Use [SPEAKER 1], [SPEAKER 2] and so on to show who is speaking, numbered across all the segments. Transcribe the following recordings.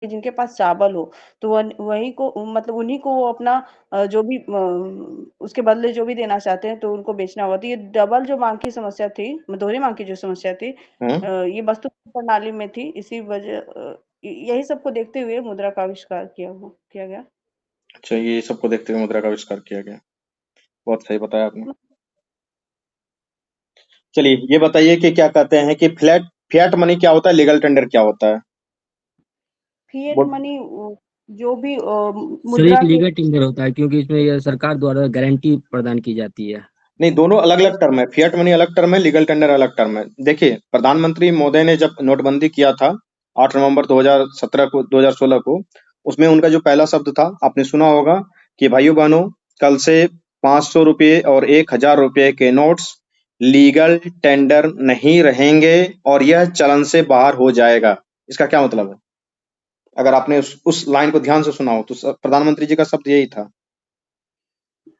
[SPEAKER 1] कि जिनके पास चावल हो, तो वहीं को मतलब उन्हीं को वो अपना जो भी उसके बदले जो भी देना चाहते हैं तो उनको बेचना होगा। तो ये डबल जो माँग की समस्या थी, दोहरी माँग की जो समस्या थी,
[SPEAKER 2] हम्म।
[SPEAKER 1] ये वस्तु प्रणाली में थी। इसी वजह यही सबको देखते हुए मुद्रा का आविष्कार किया गया।
[SPEAKER 2] अच्छा, ये सबको देखते हुए मुद्रा का आविष्कार किया गया। बहुत सही बताया आपने। चलिए ये बताइए कि क्या कहते हैं कि फिएट मनी क्या होता है, लीगल टेंडर क्या होता है?
[SPEAKER 1] फिएट
[SPEAKER 2] वो
[SPEAKER 1] मनी जो भी
[SPEAKER 3] सर एक
[SPEAKER 1] मुद्रा के
[SPEAKER 3] लीगल टेंडर होता है क्योंकि इसमें यह सरकार द्वारा गारंटी प्रदान की जाती है।
[SPEAKER 2] नहीं, दोनों अलग अलग टर्म है। फिएट मनी अलग टर्म है, लीगल टेंडर अलग टर्म है। देखिए, प्रधानमंत्री महोदय ने जब नोटबंदी किया था 8 नवंबर 2017 को 2016 को, उसमें उनका जो पहला शब्द था आपने सुना होगा कि भाइयों बहनों, कल से 500 रुपये और 1000 रुपये के नोट्स लीगल टेंडर नहीं रहेंगे और यह चलन से बाहर हो जाएगा। इसका क्या मतलब है? अगर आपने उस लाइन को ध्यान से सुना हो तो प्रधानमंत्री जी का शब्द यही था।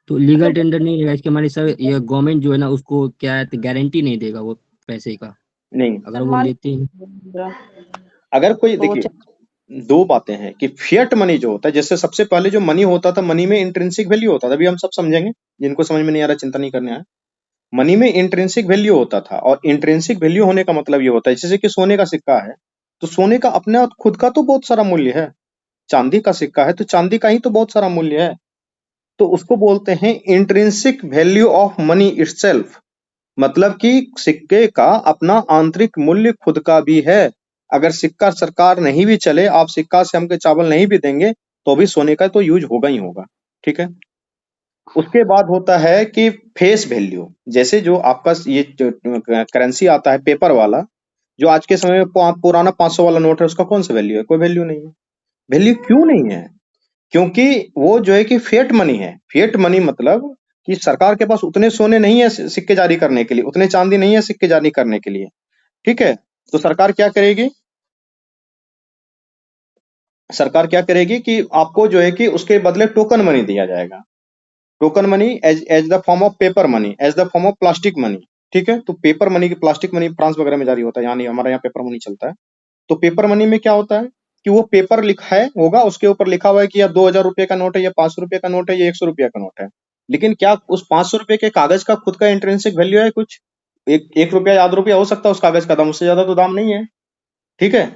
[SPEAKER 3] तो लीगल
[SPEAKER 1] मतलब
[SPEAKER 3] टेंडर नहीं रहेगा इसके माने सर, ये गवर्नमेंट जो है ना उसको क्या है गारंटी नहीं देगा वो पैसे का,
[SPEAKER 2] नहीं,
[SPEAKER 3] अगर वो
[SPEAKER 1] सम्मान
[SPEAKER 3] लेते हैं।
[SPEAKER 1] मुद्रा
[SPEAKER 2] अगर कोई
[SPEAKER 1] तो वो
[SPEAKER 2] देखिए, दो बातें हैं कि फिएट मनी जो होता है, जैसे सबसे पहले जो मनी होता था, मनी में इंट्रिंसिक वैल्यू होता था। अभी हम सब समझेंगे, जिनको समझ में नहीं आ रहा चिंता नहीं करने आया। मनी में इंट्रिंसिक वैल्यू होता था, और इंट्रिंसिक वैल्यू होने का मतलब ये होता है, जैसे कि सोने का सिक्का है तो सोने का अपने आप खुद का तो बहुत सारा मूल्य है। चांदी का सिक्का है तो चांदी का ही तो बहुत सारा मूल्य है। तो उसको बोलते हैं intrinsic value of money itself. मतलब कि सिक्के का अपना आंतरिक मूल्य खुद का भी है। अगर सिक्का सरकार नहीं भी चले, आप सिक्का से हमके चावल नहीं भी देंगे, तो भी सोने का तो यूज होगा ही होगा। ठीक है। उसके बाद होता है कि फेस वैल्यू, जैसे जो आपका ये करेंसी आता है पेपर वाला, जो आज के समय में पुराना 500 वाला नोट है, उसका कौन सा वैल्यू है? कोई वैल्यू नहीं है। वैल्यू क्यों नहीं है? क्योंकि वो जो है कि फिएट मनी है। फिएट मनी मतलब कि सरकार के पास उतने सोने नहीं है सिक्के जारी करने के लिए, उतने चांदी नहीं है सिक्के जारी करने के लिए। ठीक है। तो सरकार क्या करेगी? सरकार क्या करेगी कि आपको जो है कि उसके बदले टोकन मनी दिया जाएगा। Token money as as the form of paper money, as the form of plastic money. ठीक है। तो पेपर मनी की प्लास्टिक मनी फ्रांस वगैरह में जारी होता है, यहाँ नहीं, हमारे यहाँ पेपर मनी चलता है। तो पेपर मनी में क्या होता है कि वो पेपर लिखा है होगा, उसके ऊपर लिखा हुआ है कि यह 2000 रुपये का नोट है, या 500 रुपये का नोट है, या 100 रुपये का नोट है। लेकिन क्या उस 500 रुपये के कागज का खुद का इंट्रिंसिक वैल्यू है कुछ? एक रुपया आधा रुपया हो सकता है उस कागज का दाम, उससे ज्यादा तो दाम नहीं है। ठीक है।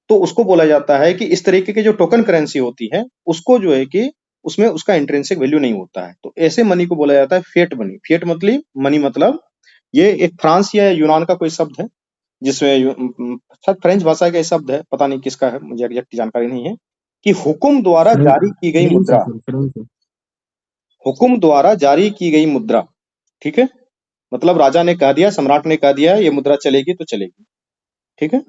[SPEAKER 2] तो उसको बोला जाता है कि इस तरीके की जो टोकन करेंसी होती है, उसको जो है कि उसमें उसका इंट्रिंसिक वैल्यू नहीं होता है। तो ऐसे मनी को बोला जाता है फिएट मनी। फिएट मतलब मनी, मतलब ये एक फ्रांस या यूनान का कोई शब्द है, जिसमें शायद फ्रेंच भाषा का ये शब्द है, पता नहीं किसका है, मुझे एग्जैक्ट जानकारी नहीं है। कि हुक्म द्वारा
[SPEAKER 3] फ्रेंच
[SPEAKER 2] जारी की गई
[SPEAKER 3] फ्रेंच है
[SPEAKER 2] मुद्रा,
[SPEAKER 3] सर, फ्रेंच है।
[SPEAKER 2] हुक्म द्वारा जारी की गई मुद्रा। ठीक है। मतलब राजा ने कह दिया, सम्राट ने कह दिया ये मुद्रा चलेगी तो चलेगी। ठीक है।